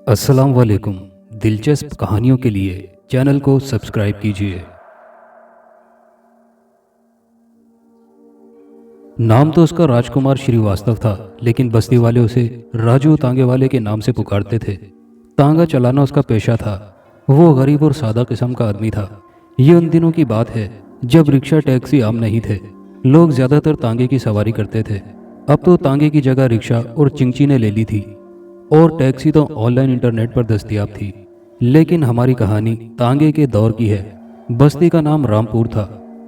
अस्सलाम वालेकुम। दिलचस्प कहानियों के लिए चैनल को सब्सक्राइब कीजिए। नाम तो उसका राजकुमार श्रीवास्तव था, लेकिन बस्ती वाले उसे राजू तांगे वाले के नाम से पुकारते थे। तांगा चलाना उसका पेशा था। वो गरीब और सादा किस्म का आदमी था। ये उन दिनों की बात है जब रिक्शा टैक्सी आम नहीं थे। लोग ज़्यादातर तांगे की सवारी करते थे। अब तो तांगे की जगह रिक्शा और चिंची ने ले ली थी और टैक्सी तो ऑनलाइन इंटरनेट पर दस्तयाब थी। लेकिन हमारी कहानी तांगे के दौर की है। बस्ती का नाम रामपुर था,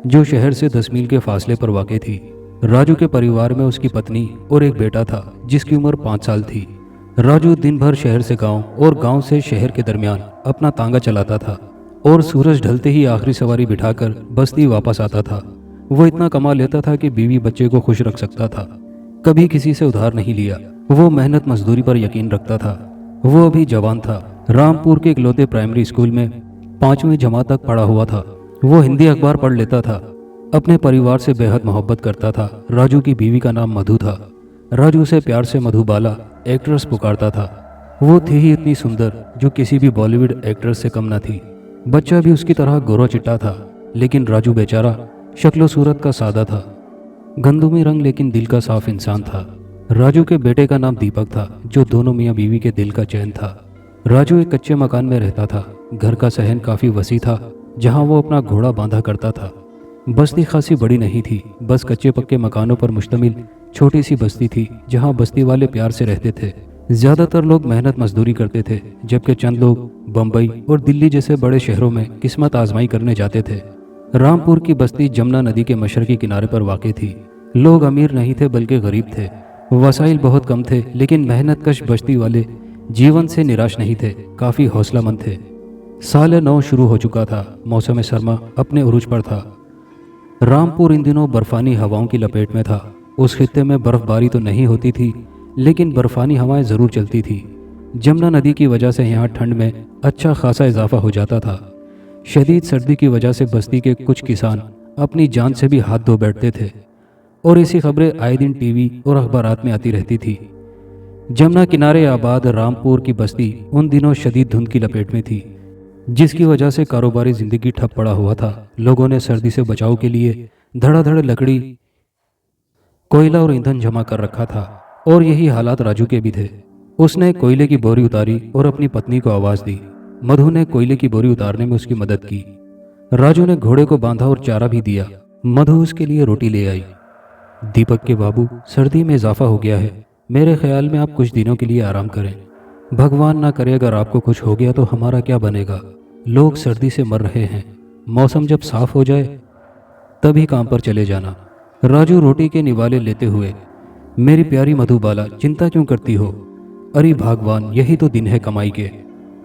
जो शहर से 10 मील के फासले पर वाक़ थी। राजू के परिवार में उसकी पत्नी और एक बेटा था जिसकी उम्र 5 साल थी। राजू दिन भर शहर से गांव और गांव से शहर के दरमियान अपना तांगा चलाता था और सूरज ढलते ही आखिरी सवारी बिठाकर बस्ती वापस आता था। वो इतना कमा लेता था कि बीवी बच्चे को खुश रख सकता था। कभी किसी से उधार नहीं लिया। वो मेहनत मजदूरी पर यकीन रखता था। वो अभी जवान था। रामपुर के इकलौते प्राइमरी स्कूल में 5वीं जमात तक पढ़ा हुआ था। वो हिंदी अखबार पढ़ लेता था। अपने परिवार से बेहद मोहब्बत करता था। राजू की बीवी का नाम मधु था। राजू उसे प्यार से मधुबाला एक्ट्रेस पुकारता था। वो थी ही इतनी सुंदर जो किसी भी बॉलीवुड एक्ट्रेस से कम न थी। बच्चा भी उसकी तरह गोरा चिट्टा था, लेकिन राजू बेचारा शक्लो सूरत का सादा था, गंदुमी रंग लेकिन दिल का साफ इंसान था। राजू के बेटे का नाम दीपक था, जो दोनों मियाँ बीवी के दिल का चैन था। राजू एक कच्चे मकान में रहता था। घर का सहन काफ़ी वसी था, जहाँ वो अपना घोड़ा बांधा करता था। बस्ती खासी बड़ी नहीं थी, बस कच्चे पक्के मकानों पर मुश्तमिल छोटी सी बस्ती थी, जहाँ बस्ती वाले प्यार से रहते थे। ज़्यादातर लोग मेहनत मजदूरी करते थे, जबकि चंद लोग बम्बई और दिल्ली जैसे बड़े शहरों में किस्मत आजमाई करने जाते थे। रामपुर की बस्ती जमुना नदी के मशरकी किनारे पर वाक़ थी। लोग अमीर नहीं थे बल्कि गरीब थे। वसाइल बहुत कम थे, लेकिन मेहनतकश बस्ती वाले जीवन से निराश नहीं थे, काफ़ी हौसलामंद थे। साल नौ शुरू हो चुका था। मौसम सरमा अपने उरूज पर था। रामपुर इन दिनों बर्फानी हवाओं की लपेट में था। उस खित्ते में बर्फबारी तो नहीं होती थी, लेकिन बर्फानी हवाएं ज़रूर चलती थी। जमुना नदी की वजह से यहाँ ठंड में अच्छा खासा इजाफा हो जाता था। शदीद सर्दी की वजह से बस्ती के कुछ किसान अपनी जान से भी हाथ धो बैठते थे और ऐसी खबरें आए दिन टीवी और अखबारात में आती रहती थी। जमुना किनारे आबाद रामपुर की बस्ती उन दिनों शदीद धुंध की लपेट में थी, जिसकी वजह से कारोबारी जिंदगी ठप पड़ा हुआ था। लोगों ने सर्दी से बचाव के लिए धड़ाधड़ लकड़ी, कोयला और ईंधन जमा कर रखा था, और यही हालात राजू के भी थे। उसने कोयले की बोरी उतारी और अपनी पत्नी को आवाज़ दी। मधु ने कोयले की बोरी उतारने में उसकी मदद की। राजू ने घोड़े को बांधा और चारा भी दिया। मधु उसके लिए रोटी ले आई। दीपक के बाबू, सर्दी में इजाफा हो गया है। मेरे ख्याल में आप कुछ दिनों के लिए आराम करें। भगवान ना करे अगर आपको कुछ हो गया तो हमारा क्या बनेगा। लोग सर्दी से मर रहे हैं। मौसम जब साफ हो जाए तभी काम पर चले जाना। राजू रोटी के निवाले लेते हुए, मेरी प्यारी मधुबाला, चिंता क्यों करती हो? अरे भगवान, यही तो दिन है कमाई के।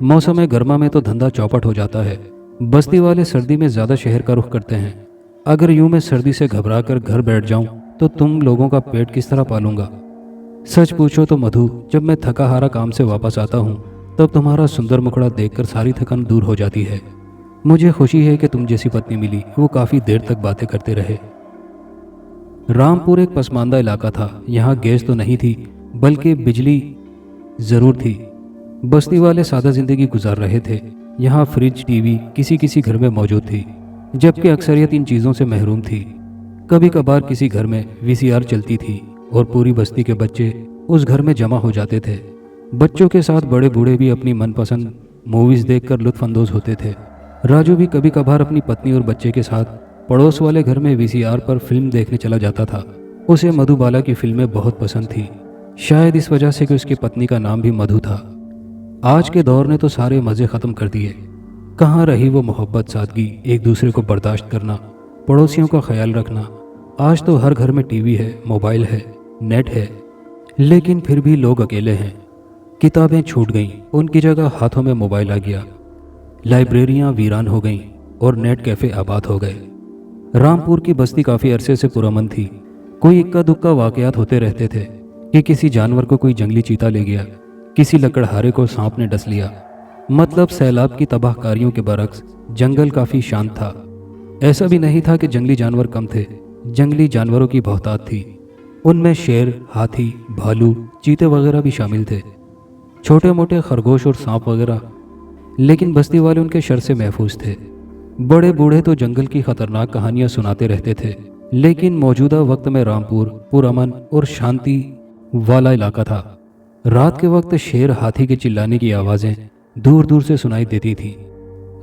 मौसम गर्मा में तो धंधा चौपट हो जाता है। बस्ती वाले सर्दी में ज़्यादा शहर का रुख करते हैं। अगर यूं मैं सर्दी से घबरा कर घर बैठ जाऊं तो तुम लोगों का पेट किस तरह पालूंगा? सच पूछो तो मधु, जब मैं थका हारा काम से वापस आता हूँ तब तुम्हारा सुंदर मुखड़ा देखकर सारी थकान दूर हो जाती है। मुझे खुशी है कि तुम जैसी पत्नी मिली। वो काफ़ी देर तक बातें करते रहे। रामपुर एक पसमानदा इलाका था। यहाँ गैस तो नहीं थी, बल्कि बिजली ज़रूर थी। बस्ती वाले सादा ज़िंदगी गुजार रहे थे। यहाँ फ्रिज, टीवी किसी किसी घर में मौजूद थी, जबकि अक्सरियत इन चीज़ों से महरूम थी। कभी कभार किसी घर में वीसीआर चलती थी और पूरी बस्ती के बच्चे उस घर में जमा हो जाते थे। बच्चों के साथ बड़े बूढ़े भी अपनी मनपसंद मूवीज़ देखकर लुत्फ़अंदोज़ होते थे। राजू भी कभी कभार अपनी पत्नी और बच्चे के साथ पड़ोस वाले घर में वीसीआर पर फिल्म देखने चला जाता था। उसे मधुबाला की फिल्में बहुत पसंद थी, शायद इस वजह से कि उसकी पत्नी का नाम भी मधु था। आज के दौर ने तो सारे मज़े ख़त्म कर दिए। कहाँ रही वो मोहब्बत, सादगी, एक दूसरे को बर्दाश्त करना, पड़ोसियों का ख्याल रखना। आज तो हर घर में टीवी है, मोबाइल है, नेट है, लेकिन फिर भी लोग अकेले हैं। किताबें छूट गईं, उनकी जगह हाथों में मोबाइल आ गया। लाइब्रेरियां वीरान हो गईं और नेट कैफ़े आबाद हो गए। रामपुर की बस्ती काफ़ी अरसे से पुरअमन थी। कोई इक्का दुक्का वाक़यात होते रहते थे कि किसी जानवर को कोई जंगली चीता ले गया, किसी लकड़हारे को सांप ने डस लिया। मतलब सैलाब की तबाहकारियों के बरक्स जंगल काफ़ी शांत था। ऐसा भी नहीं था कि जंगली जानवर कम थे। जंगली जानवरों की बहुतात थी। उनमें शेर, हाथी, भालू, चीते वगैरह भी शामिल थे। छोटे मोटे खरगोश और सांप वगैरह, लेकिन बस्ती वाले उनके शर से महफूज थे। बड़े बूढ़े तो जंगल की खतरनाक कहानियां सुनाते रहते थे, लेकिन मौजूदा वक्त में रामपुर पुरअमन और शांति वाला इलाका था। रात के वक्त शेर हाथी के चिल्लाने की आवाज़ें दूर दूर से सुनाई देती थी,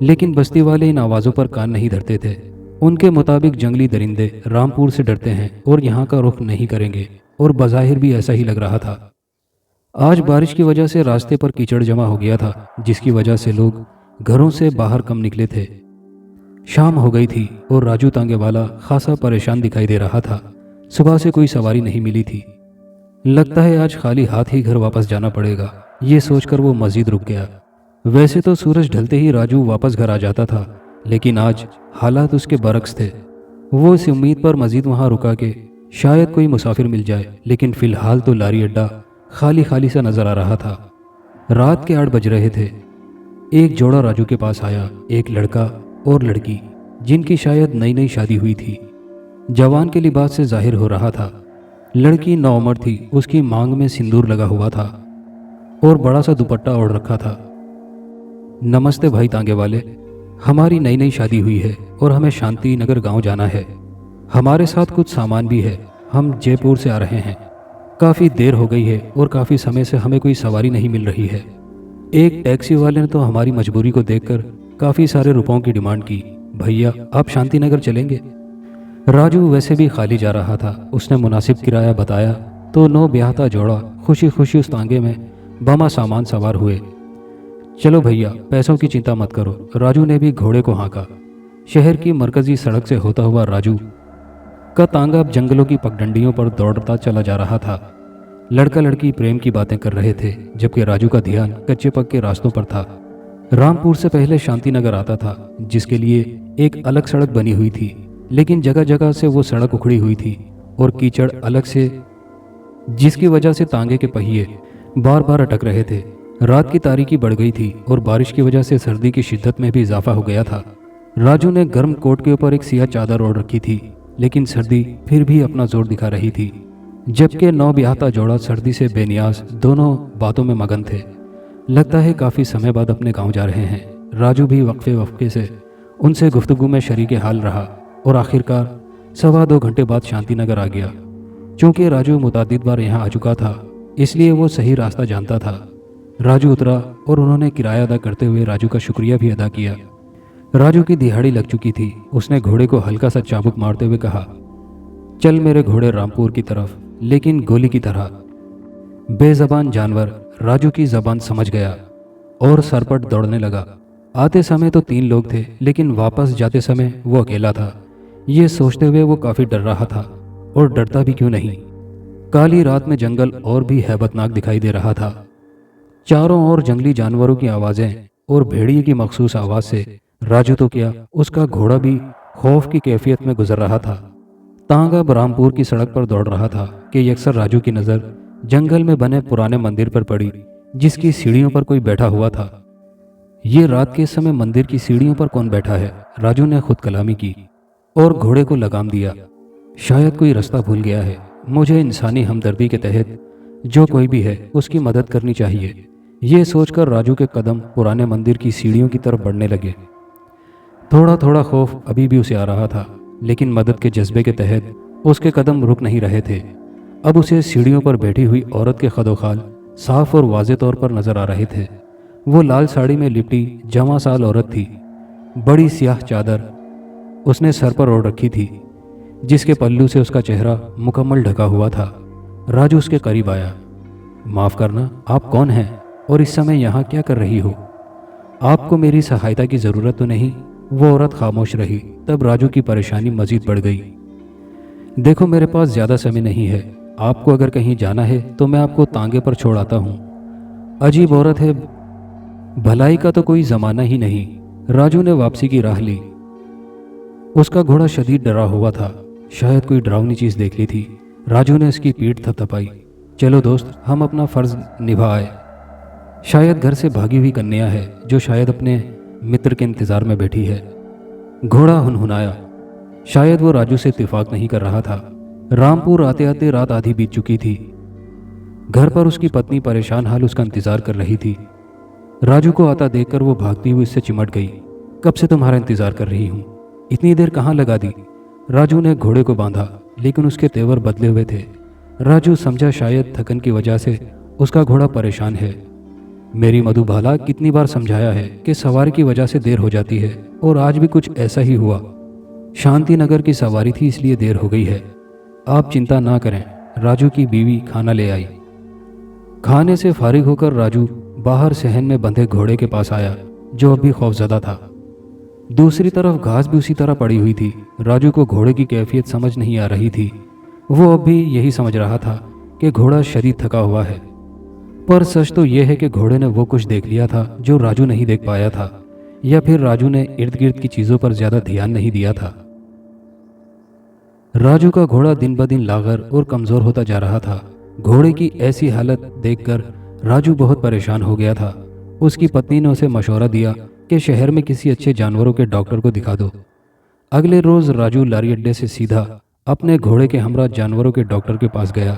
लेकिन बस्ती वाले इन आवाज़ों पर कान नहीं धरते थे। उनके मुताबिक जंगली दरिंदे रामपुर से डरते हैं और यहाँ का रुख नहीं करेंगे, और बज़ाहिर भी ऐसा ही लग रहा था। आज बारिश की वजह से रास्ते पर कीचड़ जमा हो गया था, जिसकी वजह से लोग घरों से बाहर कम निकले थे। शाम हो गई थी और राजू तांगेवाला खासा परेशान दिखाई दे रहा था। सुबह से कोई सवारी नहीं मिली थी। लगता है आज खाली हाथ ही घर वापस जाना पड़ेगा, ये सोचकर वो मस्जिद रुक गया। वैसे तो सूरज ढलते ही राजू वापस घर आ जाता था, लेकिन आज हालात उसके बरक्स थे। वो इस उम्मीद पर मस्जिद वहाँ रुका कि शायद कोई मुसाफिर मिल जाए, लेकिन फिलहाल तो लारी अड्डा खाली खाली सा नजर आ रहा था। रात के 8 बज रहे थे। एक जोड़ा राजू के पास आया, एक लड़का और लड़की, जिनकी शायद नई नई शादी हुई थी। जवान के लिबास से जाहिर हो रहा था। लड़की नौउम्र थी, उसकी मांग में सिंदूर लगा हुआ था और बड़ा सा दुपट्टा ओढ़ रखा था। नमस्ते भाई तांगे वाले, हमारी नई नई शादी हुई है और हमें शांति नगर गांव जाना है। हमारे साथ कुछ सामान भी है। हम जयपुर से आ रहे हैं। काफ़ी देर हो गई है और काफ़ी समय से हमें कोई सवारी नहीं मिल रही है। एक टैक्सी वाले ने तो हमारी मजबूरी को देखकर काफ़ी सारे रुपयों की डिमांड की। भैया आप शांति नगर चलेंगे? राजू वैसे भी खाली जा रहा था। उसने मुनासिब किराया बताया तो नौ ब्याहता जोड़ा खुशी खुशी उस तांगे में बमा सामान सवार हुए। चलो भैया, पैसों की चिंता मत करो। राजू ने भी घोड़े को हाँका। शहर की मरकजी सड़क से होता हुआ राजू का तांगा अब जंगलों की पगडंडियों पर दौड़ता चला जा रहा था। लड़का लड़की प्रेम की बातें कर रहे थे, जबकि राजू का ध्यान कच्चे पक्के रास्तों पर था। रामपुर से पहले शांतिनगर आता था, जिसके लिए एक अलग सड़क बनी हुई थी, लेकिन जगह जगह से वो सड़क उखड़ी हुई थी और कीचड़ अलग से, जिसकी वजह से तांगे के पहिए बार बार अटक रहे थे। रात की तारीकी बढ़ गई थी और बारिश की वजह से सर्दी की शिद्दत में भी इजाफा हो गया था। राजू ने गर्म कोट के ऊपर एक सियाह चादर ओढ़ रखी थी, लेकिन सर्दी फिर भी अपना जोर दिखा रही थी। जबकि नौ ब्याहता जोड़ा सर्दी से बेनियाज दोनों बातों में मगन थे। लगता है काफ़ी समय बाद अपने गांव जा रहे हैं। राजू भी वक्फे वक्फे से उनसे गुफ्तगू में शरीक हाल रहा और आखिरकार 2.25 घंटे बाद शांतिनगर आ गया। चूँकि राजू मुतादिद बार यहाँ आ चुका था, इसलिए वो सही रास्ता जानता था। राजू उतरा और उन्होंने किराया अदा करते हुए राजू का शुक्रिया भी अदा किया। राजू की दिहाड़ी लग चुकी थी। उसने घोड़े को हल्का सा चाबुक मारते हुए कहा, चल मेरे घोड़े रामपुर की तरफ, लेकिन गोली की तरह। बेजबान जानवर राजू की जबान समझ गया और सरपट दौड़ने लगा। आते समय तो 3 लोग थे, लेकिन वापस जाते समय वो अकेला था। ये सोचते हुए वो काफ़ी डर रहा था, और डरता भी क्यों नहीं। काली रात में जंगल और भी हैबतनाक दिखाई दे रहा था। चारों ओर जंगली जानवरों की आवाज़ें और भेड़िए की मखसूस आवाज़ से राजू तो क्या, उसका घोड़ा भी खौफ की कैफियत में गुजर रहा था। तांगा रामपुर की सड़क पर दौड़ रहा था कि यकसर राजू की नज़र जंगल में बने पुराने मंदिर पर पड़ी, जिसकी सीढ़ियों पर कोई बैठा हुआ था। ये रात के समय मंदिर की सीढ़ियों पर कौन बैठा है? राजू ने खुद कलामी की और घोड़े को लगाम दिया। शायद कोई रास्ता भूल गया है। मुझे इंसानी हमदर्दी के तहत जो कोई भी है उसकी मदद करनी चाहिए। ये सोचकर राजू के कदम पुराने मंदिर की सीढ़ियों की तरफ बढ़ने लगे। थोड़ा थोड़ा खौफ अभी भी उसे आ रहा था, लेकिन मदद के जज्बे के तहत उसके कदम रुक नहीं रहे थे। अब उसे सीढ़ियों पर बैठी हुई औरत के खदोखाल साफ और वाज़े तौर पर नजर आ रहे थे। वो लाल साड़ी में लिपटी जवां साल औरत थी। बड़ी स्याह चादर उसने सर पर ओढ़ रखी थी, जिसके पल्लू से उसका चेहरा मुकम्मल ढका हुआ था। राजू उसके करीब आया। माफ़ करना, आप कौन हैं और इस समय यहाँ क्या कर रही हो? आपको मेरी सहायता की ज़रूरत तो नहीं? वो औरत खामोश रही। तब राजू की परेशानी मज़ीद बढ़ गई। देखो, मेरे पास ज़्यादा समय नहीं है। आपको अगर कहीं जाना है तो मैं आपको तांगे पर छोड़ आता हूँ। अजीब औरत है, भलाई का तो कोई ज़माना ही नहीं। राजू ने वापसी की राह ली। उसका घोड़ा शदीद डरा हुआ था। शायद कोई डरावनी चीज़ देख ली थी। राजू ने उसकी पीठ थपथपाई। चलो दोस्त, हम अपना फ़र्ज़ निभा आए। शायद घर से भागी हुई कन्या है जो शायद अपने मित्र के इंतज़ार में बैठी है। घोड़ा हुनहुनाया। शायद वो राजू से इत्तेफाक नहीं कर रहा था। रामपुर आते आते रात आधी बीत चुकी थी। घर पर उसकी पत्नी परेशान हाल उसका इंतजार कर रही थी। राजू को आता देखकर वो भागती हुई उससे चिमट गई। कब से तुम्हारा इंतजार कर रही हूँ, इतनी देर कहाँ लगा दी। राजू ने घोड़े को बांधा, लेकिन उसके तेवर बदले हुए थे। राजू समझा शायद थकन की वजह से उसका घोड़ा परेशान है। मेरी मधुबाला कितनी बार समझाया है कि सवारी की वजह से देर हो जाती है, और आज भी कुछ ऐसा ही हुआ। शांति नगर की सवारी थी, इसलिए देर हो गई है। आप चिंता ना करें। राजू की बीवी खाना ले आई। खाने से फारिग होकर राजू बाहर सहन में बंधे घोड़े के पास आया, जो अब भी खौफजदा था। दूसरी तरफ घास भी उसी तरह पड़ी हुई थी। राजू को घोड़े की कैफियत समझ नहीं आ रही थी। वो अब भी यही समझ रहा था कि घोड़ा शदीद थका हुआ है, पर सच तो यह है कि घोड़े ने वो कुछ देख लिया था जो राजू नहीं देख पाया था, या फिर राजू ने इर्द गिर्द की चीज़ों पर ज़्यादा ध्यान नहीं दिया था। राजू का घोड़ा दिन ब दिन लागर और कमज़ोर होता जा रहा था। घोड़े की ऐसी हालत देखकर राजू बहुत परेशान हो गया था। उसकी पत्नी ने उसे मशवरा दिया कि शहर में किसी अच्छे जानवरों के डॉक्टर को दिखा दो। अगले रोज़ राजू लारी अड्डे से सीधा अपने घोड़े के हमरा जानवरों के डॉक्टर के पास गया।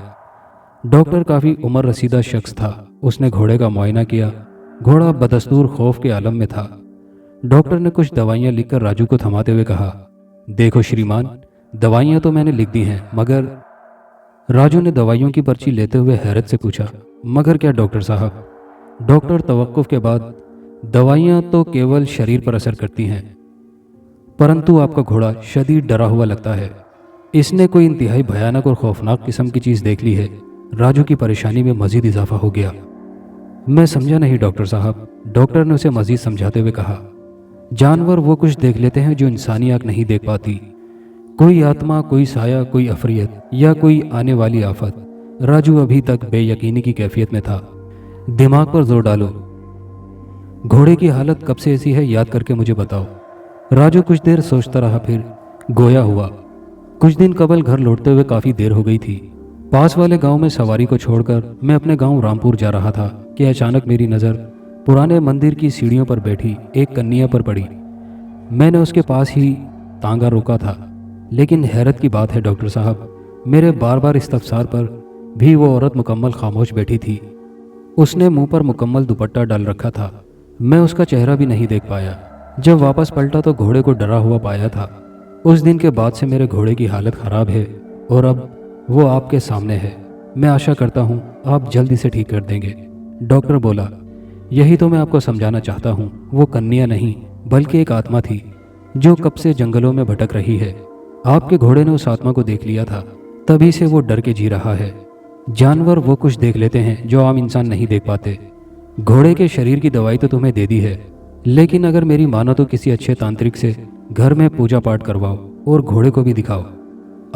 डॉक्टर काफ़ी उम्र रसीदा शख्स था। उसने घोड़े का मुआयना किया। घोड़ा बदस्तूर खौफ के आलम में था। डॉक्टर ने कुछ दवाइयाँ लिखकर राजू को थमाते हुए कहा, देखो श्रीमान, दवाइयाँ तो मैंने लिख दी हैं, मगर। राजू ने दवाइयों की पर्ची लेते हुए हैरत से पूछा, मगर क्या डॉक्टर साहब? डॉक्टर तवक्कुफ के बाद, दवाइयाँ तो केवल शरीर पर असर करती हैं, परंतु आपका घोड़ा शदीद डरा हुआ लगता है। इसने कोई इंतहाई भयानक और खौफनाक किस्म की चीज़ देख ली है। राजू की परेशानी में मजीद इजाफा हो गया। मैं समझा नहीं डॉक्टर साहब। डॉक्टर ने उसे मजीद समझाते हुए कहा, जानवर वो कुछ देख लेते हैं जो इंसानी आँख नहीं देख पाती। कोई आत्मा, कोई साया, कोई अफरियत या कोई आने वाली आफत। राजू अभी तक बेयकीनी की कैफियत में था। दिमाग पर जोर डालो। घोड़े की हालत कब से ऐसी है, याद करके मुझे बताओ। राजू कुछ देर सोचता रहा, फिर गोया हुआ। कुछ दिन कबल घर लौटते हुए काफ़ी देर हो गई थी। पास वाले गांव में सवारी को छोड़कर मैं अपने गांव रामपुर जा रहा था कि अचानक मेरी नज़र पुराने मंदिर की सीढ़ियों पर बैठी एक कन्या पर पड़ी। मैंने उसके पास ही तांगा रोका था, लेकिन हैरत की बात है डॉक्टर साहब, मेरे बार बार इस्तफसार पर भी वो औरत मुकम्मल खामोश बैठी थी। उसने मुंह पर मुकम्मल दुपट्टा डाल रखा था। मैं उसका चेहरा भी नहीं देख पाया। जब वापस पलटा तो घोड़े को डरा हुआ पाया था। उस दिन के बाद से मेरे घोड़े की हालत ख़राब है, और अब वो आपके सामने है। मैं आशा करता हूँ आप जल्द इसे ठीक कर देंगे। डॉक्टर बोला, यही तो मैं आपको समझाना चाहता हूँ। वो कन्या नहीं, बल्कि एक आत्मा थी जो कब से जंगलों में भटक रही है। आपके घोड़े ने उस आत्मा को देख लिया था, तभी से वो डर के जी रहा है। जानवर वो कुछ देख लेते हैं जो आम इंसान नहीं देख पाते। घोड़े के शरीर की दवाई तो तुम्हें दे दी है, लेकिन अगर मेरी मानो तो किसी अच्छे तांत्रिक से घर में पूजा पाठ करवाओ और घोड़े को भी दिखाओ।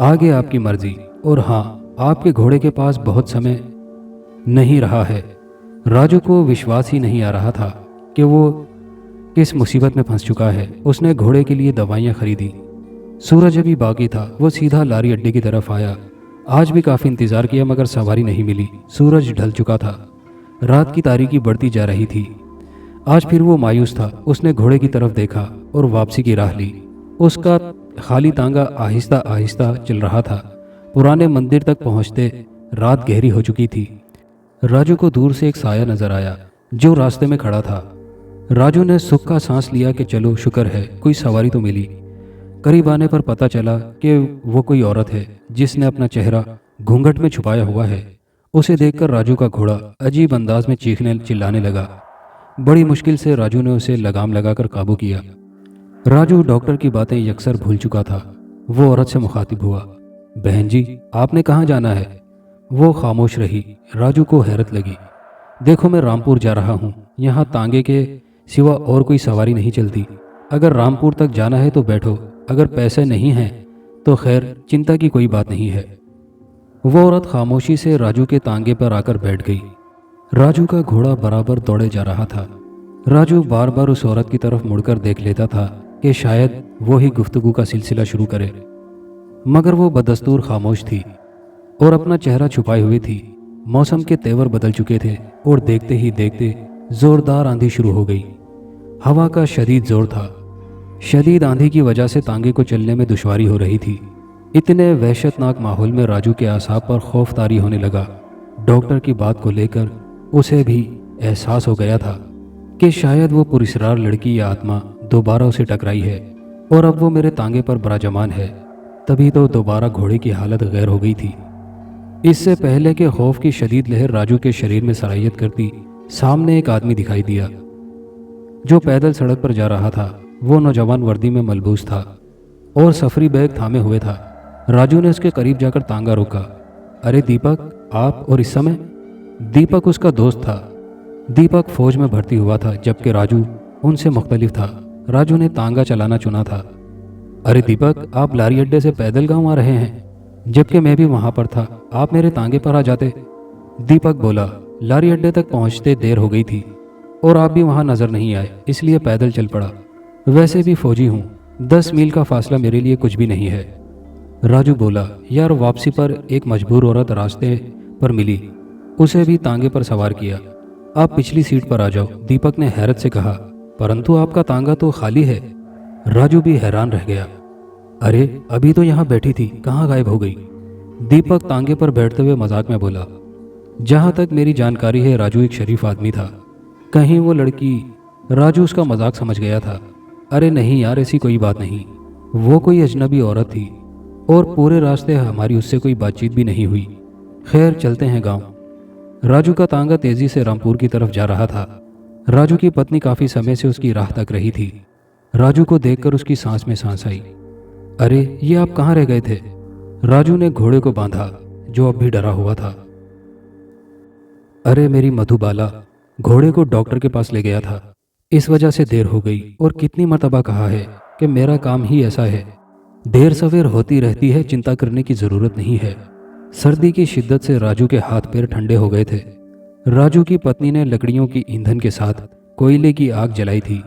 आगे आपकी मर्जी। और हाँ, आपके घोड़े के पास बहुत समय नहीं रहा है। राजू को विश्वास ही नहीं आ रहा था कि वो किस मुसीबत में फंस चुका है। उसने घोड़े के लिए दवाइयाँ खरीदी। सूरज अभी बाकी था। वो सीधा लारी अड्डे की तरफ आया। आज भी काफ़ी इंतज़ार किया, मगर सवारी नहीं मिली। सूरज ढल चुका था। रात की तारीकी बढ़ती जा रही थी। आज फिर वो मायूस था। उसने घोड़े की तरफ देखा और वापसी की राह ली। उसका खाली तांगा आहिस्ता आहिस्ता चल रहा था। पुराने मंदिर तक पहुंचते रात गहरी हो चुकी थी। राजू को दूर से एक साया नजर आया जो रास्ते में खड़ा था। राजू ने सुख का सांस लिया कि चलो शुक्र है कोई सवारी तो मिली। करीब आने पर पता चला कि वो कोई औरत है जिसने अपना चेहरा घूंघट में छुपाया हुआ है। उसे देखकर राजू का घोड़ा अजीब अंदाज में चीखने चिल्लाने लगा। बड़ी मुश्किल से राजू ने उसे लगाम लगाकर काबू किया। राजू डॉक्टर की बातें यकसर भूल चुका था। वो औरत से मुखातिब हुआ, बहन जी, आपने कहाँ जाना है? वो खामोश रही। राजू को हैरत लगी। देखो, मैं रामपुर जा रहा हूँ। यहाँ तांगे के सिवा और कोई सवारी नहीं चलती। अगर रामपुर तक जाना है तो बैठो, अगर पैसे नहीं हैं तो खैर चिंता की कोई बात नहीं है। वो औरत खामोशी से राजू के तांगे पर आकर बैठ गई। राजू का घोड़ा बराबर दौड़े जा रहा था। राजू बार बार उस औरत की तरफ मुड़कर देख लेता था कि शायद वो ही गुफ्तगू का सिलसिला शुरू करे, मगर वो बदस्तूर खामोश थी और अपना चेहरा छुपाए हुए थी। मौसम के तेवर बदल चुके थे और देखते ही देखते जोरदार आंधी शुरू हो गई। हवा का शदीद जोर था। शदीद आंधी की वजह से तांगे को चलने में दुश्वारी हो रही थी। इतने वहशतनाक माहौल में राजू के आसाब पर खौफ तारी होने लगा। डॉक्टर की बात को लेकर उसे भी एहसास हो गया था कि शायद वो पुरस्कार लड़की या आत्मा दोबारा उसे टकराई है और अब वो मेरे तांगे पर विराजमान है। तभी तो दोबारा घोड़े की हालत गैर हो गई थी। इससे पहले कि खौफ की शदीद लहर राजू के शरीर में सरायत करती, सामने एक आदमी दिखाई दिया जो पैदल सड़क पर जा रहा था। वो नौजवान वर्दी में मलबूस था और सफरी बैग थामे हुए था। राजू ने उसके करीब जाकर तांगा रोका। अरे दीपक, आप? और इस समय? दीपक उसका दोस्त था। दीपक फौज में भर्ती हुआ था, जबकि राजू उनसे मुख्तलिफ था। राजू ने तांगा चलाना चुना था। अरे दीपक, आप लारी अड्डे से पैदल गांव आ रहे हैं, जबकि मैं भी वहां पर था। आप मेरे तांगे पर आ जाते। दीपक बोला, लारी अड्डे तक पहुंचते देर हो गई थी और आप भी वहां नजर नहीं आए, इसलिए पैदल चल पड़ा। वैसे भी फौजी हूं, 10 मील का फासला मेरे लिए कुछ भी नहीं है। राजू बोला, यार वापसी पर एक मजबूर औरत रास्ते पर मिली, उसे भी तांगे पर सवार किया। आप पिछली सीट पर आ जाओ, दीपक ने हैरत से कहा। परंतु आपका तांगा तो खाली है। राजू भी हैरान रह गया। अरे अभी तो यहाँ बैठी थी, कहाँ गायब हो गई? दीपक तांगे पर बैठते हुए मजाक में बोला। जहाँ तक मेरी जानकारी है राजू एक शरीफ आदमी था, कहीं वो लड़की? राजू उसका मजाक समझ गया था। अरे नहीं यार, ऐसी कोई बात नहीं, वो कोई अजनबी औरत थी और पूरे रास्ते हमारी उससे कोई बातचीत भी नहीं हुई। खैर चलते हैं गांव। राजू का तांगा तेजी से रामपुर की तरफ जा रहा था। राजू की पत्नी काफी समय से उसकी राह तक रही थी। राजू को देखकर उसकी सांस में सांस आई। अरे ये आप कहाँ रह गए थे? राजू ने घोड़े को बांधा, जो अब भी डरा हुआ था। अरे मेरी मधुबाला, घोड़े को डॉक्टर के पास ले गया था, इस वजह से देर हो गई। और कितनी मर्तबा कहा है कि मेरा काम ही ऐसा है, देर सवेर होती रहती है, चिंता करने की जरूरत नहीं है। सर्दी की शिद्दत से राजू के हाथ पैर ठंडे हो गए थे। राजू की पत्नी ने लकड़ियों की ईंधन के साथ कोयले की आग जलाई थी।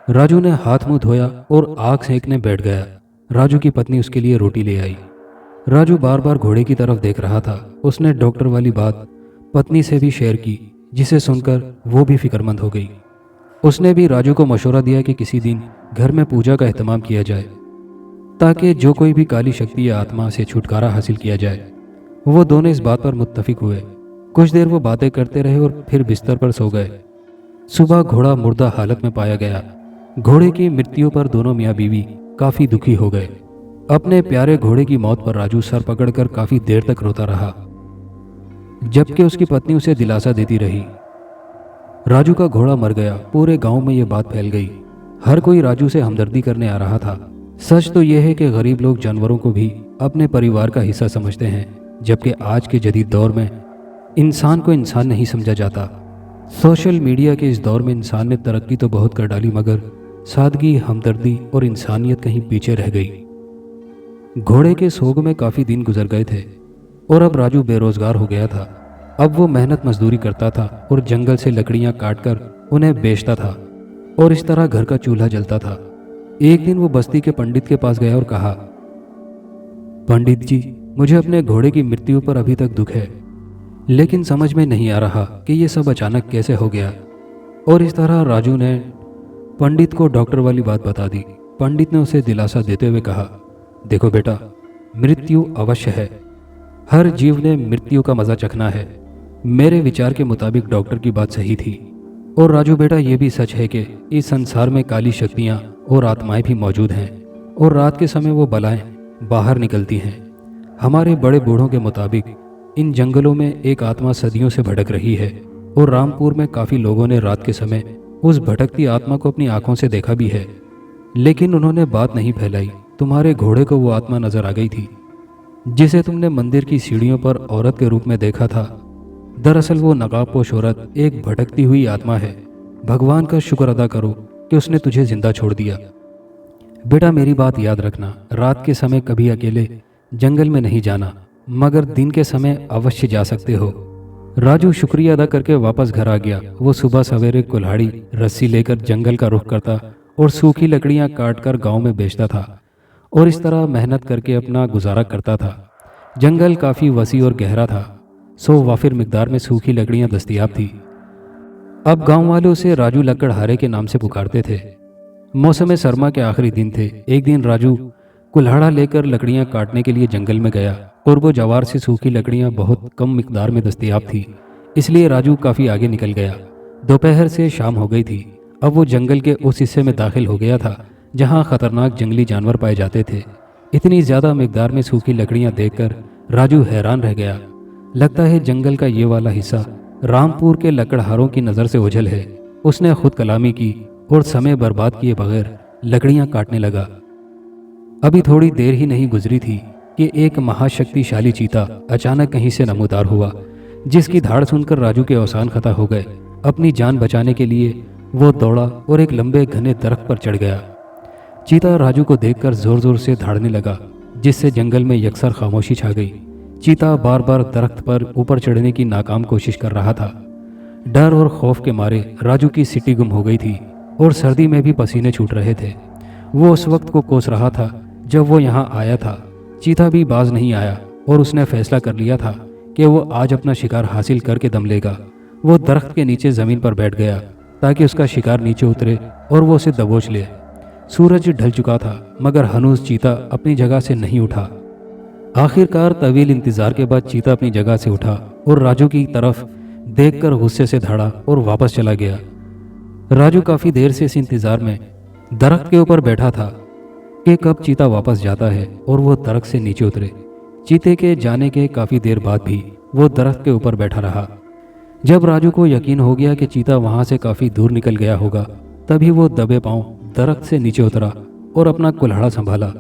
राजू ने हाथ मुंह धोया और आग सेंकने बैठ गया। राजू की पत्नी उसके लिए रोटी ले आई। राजू बार बार घोड़े की तरफ देख रहा था। उसने डॉक्टर वाली बात पत्नी से भी शेयर की, जिसे सुनकर वो भी फिक्रमंद हो गई। उसने भी राजू को मशवरा दिया कि किसी दिन घर में पूजा का एहतमाम किया जाए, ताकि जो कोई भी काली शक्ति या आत्मा से छुटकारा हासिल किया जाए। वो दोनों इस बात पर मुत्तफिक हुए। कुछ देर वो बातें करते रहे और फिर बिस्तर पर सो गए। सुबह घोड़ा मुर्दा हालत में पाया गया। घोड़े की मृत्यु पर दोनों मियाँ बीवी काफी दुखी हो गए। अपने प्यारे घोड़े की मौत पर राजू सर पकड़कर काफी देर तक रोता रहा, जबकि उसकी पत्नी उसे दिलासा देती रही। राजू का घोड़ा मर गया। पूरे गांव में ये बात फैल गई। हर कोई राजू से हमदर्दी करने आ रहा था। सच तो यह है कि गरीब लोग जानवरों को भी अपने परिवार का हिस्सा समझते हैं, जबकि आज के जदीद दौर में इंसान को इंसान नहीं समझा जाता। सोशल मीडिया के इस दौर में इंसान ने तरक्की तो बहुत कर डाली, मगर सादगी, हमदर्दी और इंसानियत कहीं पीछे रह गई। घोड़े के सोग में काफ़ी दिन गुजर गए थे और अब राजू बेरोजगार हो गया था। अब वो मेहनत मजदूरी करता था और जंगल से लकड़ियां काटकर उन्हें बेचता था और इस तरह घर का चूल्हा जलता था। एक दिन वो बस्ती के पंडित के पास गया और कहा, पंडित जी, मुझे अपने घोड़े की मृत्यु पर अभी तक दुख है, लेकिन समझ में नहीं आ रहा कि ये सब अचानक कैसे हो गया। और इस तरह राजू ने पंडित को डॉक्टर वाली बात बता दी। पंडित ने उसे दिलासा देते हुए कहा, देखो बेटा, मृत्यु अवश्य है, हर जीव ने मृत्यु का मजा चखना है। मेरे विचार के मुताबिक डॉक्टर की बात सही थी। और राजू बेटा, ये भी सच है कि इस संसार में काली शक्तियाँ और आत्माएं भी मौजूद हैं और रात के समय वो बलाएं बाहर निकलती हैं। हमारे बड़े बूढ़ों के मुताबिक इन जंगलों में एक आत्मा सदियों से भटक रही है और रामपुर में काफ़ी लोगों ने रात के समय उस भटकती आत्मा को अपनी आंखों से देखा भी है, लेकिन उन्होंने बात नहीं फैलाई। तुम्हारे घोड़े को वो आत्मा नजर आ गई थी जिसे तुमने मंदिर की सीढ़ियों पर औरत के रूप में देखा था। दरअसल वो नकाबपोश औरत एक भटकती हुई आत्मा है। भगवान का शुक्र अदा करो कि उसने तुझे जिंदा छोड़ दिया। बेटा मेरी बात याद रखना, रात के समय कभी अकेले जंगल में नहीं जाना, मगर दिन के समय अवश्य जा सकते हो। राजू शुक्रिया अदा करके वापस घर आ गया। वो सुबह सवेरे कुल्हाड़ी रस्सी लेकर जंगल का रुख करता और सूखी लकड़ियां काटकर गांव में बेचता था और इस तरह मेहनत करके अपना गुजारा करता था। जंगल काफ़ी वसी और गहरा था, सो वाफिर मिकदार में सूखी लकड़ियां दस्तयाब थी। अब गांव वाले उसे राजू लकड़हारे के नाम से पुकारते थे। मौसम सरमा के आखिरी दिन थे। एक दिन राजू कुल्हाड़ा लेकर लकड़ियां काटने के लिए जंगल में गया और वो जवार से सूखी लकड़ियां बहुत कम मिकदार में दस्तयाब थी, इसलिए राजू काफ़ी आगे निकल गया। दोपहर से शाम हो गई थी। अब वो जंगल के उस हिस्से में दाखिल हो गया था जहाँ खतरनाक जंगली जानवर पाए जाते थे। इतनी ज़्यादा मिकदार में सूखी लकड़ियां देखकर राजू हैरान रह गया। लगता है जंगल का ये वाला हिस्सा रामपुर के लकड़हारों की नज़र से ओझल है। उसने खुद कलामी की और समय बर्बाद किए बगैर लकड़ियां काटने लगा। अभी थोड़ी देर ही नहीं गुजरी थी कि एक महाशक्तिशाली चीता अचानक कहीं से नमूदार हुआ, जिसकी धाड़ सुनकर राजू के औसान खता हो गए। अपनी जान बचाने के लिए वो दौड़ा और एक लंबे घने दरख्त पर चढ़ गया। चीता राजू को देखकर जोर जोर से धाड़ने लगा, जिससे जंगल में यकसर खामोशी छा गई। चीता बार बार दरख्त पर ऊपर चढ़ने की नाकाम कोशिश कर रहा था। डर और खौफ के मारे राजू की सिटी गुम हो गई थी और सर्दी में भी पसीने छूट रहे थे। वो उस वक्त को कोस रहा था जब वो यहाँ आया था। चीता भी बाज नहीं आया और उसने फैसला कर लिया था कि वो आज अपना शिकार हासिल करके दम लेगा। वो दरख्त के नीचे ज़मीन पर बैठ गया ताकि उसका शिकार नीचे उतरे और वो उसे दबोच ले। सूरज ढल चुका था, मगर हनूज चीता अपनी जगह से नहीं उठा। आखिरकार तवील इंतज़ार के बाद चीता अपनी जगह से उठा और राजू की तरफ देखकर गुस्से से धड़ा और वापस चला गया। राजू काफ़ी देर से इस इंतज़ार में दरख्त के ऊपर बैठा था कि कब चीता वापस जाता है और वो दरख्त से नीचे उतरे। चीते के जाने के काफ़ी देर बाद भी वो दरख्त के ऊपर बैठा रहा। जब राजू को यकीन हो गया कि चीता वहाँ से काफ़ी दूर निकल गया होगा, तभी वो दबे पांव दरख्त से नीचे उतरा और अपना कुल्हाड़ा संभाला,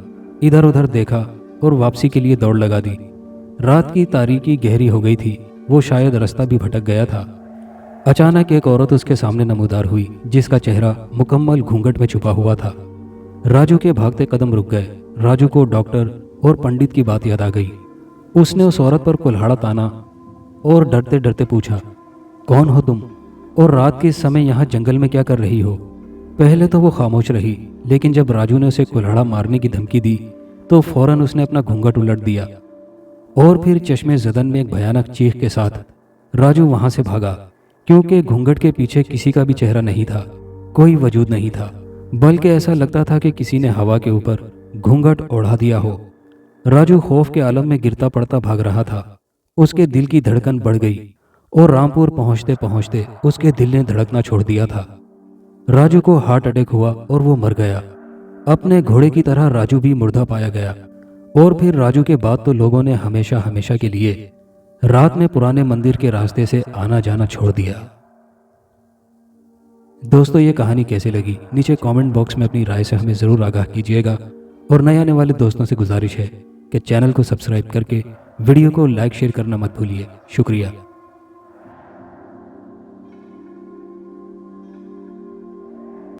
इधर उधर देखा और वापसी के लिए दौड़ लगा दी। रात की तारीकी गहरी हो गई थी, वो शायद रास्ता भी भटक गया था। अचानक एक औरत उसके सामने नमूदार हुई, जिसका चेहरा मुकम्मल घूंघट में छुपा हुआ था। राजू के भागते कदम रुक गए। राजू को डॉक्टर और पंडित की बात याद आ गई। उसने उस औरत पर कुल्हाड़ा ताना और डरते डरते पूछा, कौन हो तुम और रात के समय यहाँ जंगल में क्या कर रही हो? पहले तो वो खामोश रही, लेकिन जब राजू ने उसे कुल्हाड़ा मारने की धमकी दी तो फौरन उसने अपना घूंघट उलट दिया और फिर चश्मे ज़दन में एक भयानक चीख के साथ राजू वहाँ से भागा, क्योंकि घूंघट के पीछे किसी का भी चेहरा नहीं था, कोई वजूद नहीं था, बल्कि ऐसा लगता था कि किसी ने हवा के ऊपर घूंघट ओढ़ा दिया हो। राजू खौफ के आलम में गिरता पड़ता भाग रहा था। उसके दिल की धड़कन बढ़ गई और रामपुर पहुंचते पहुंचते उसके दिल ने धड़कना छोड़ दिया था। राजू को हार्ट अटैक हुआ और वो मर गया। अपने घोड़े की तरह राजू भी मुर्दा पाया गया। और फिर राजू के बाद तो लोगों ने हमेशा हमेशा के लिए रात में पुराने मंदिर के रास्ते से आना जाना छोड़ दिया। दोस्तों, ये कहानी कैसी लगी नीचे कमेंट बॉक्स में अपनी राय से हमें ज़रूर आगाह कीजिएगा। और नए आने वाले दोस्तों से गुजारिश है कि चैनल को सब्सक्राइब करके वीडियो को लाइक शेयर करना मत भूलिए। शुक्रिया।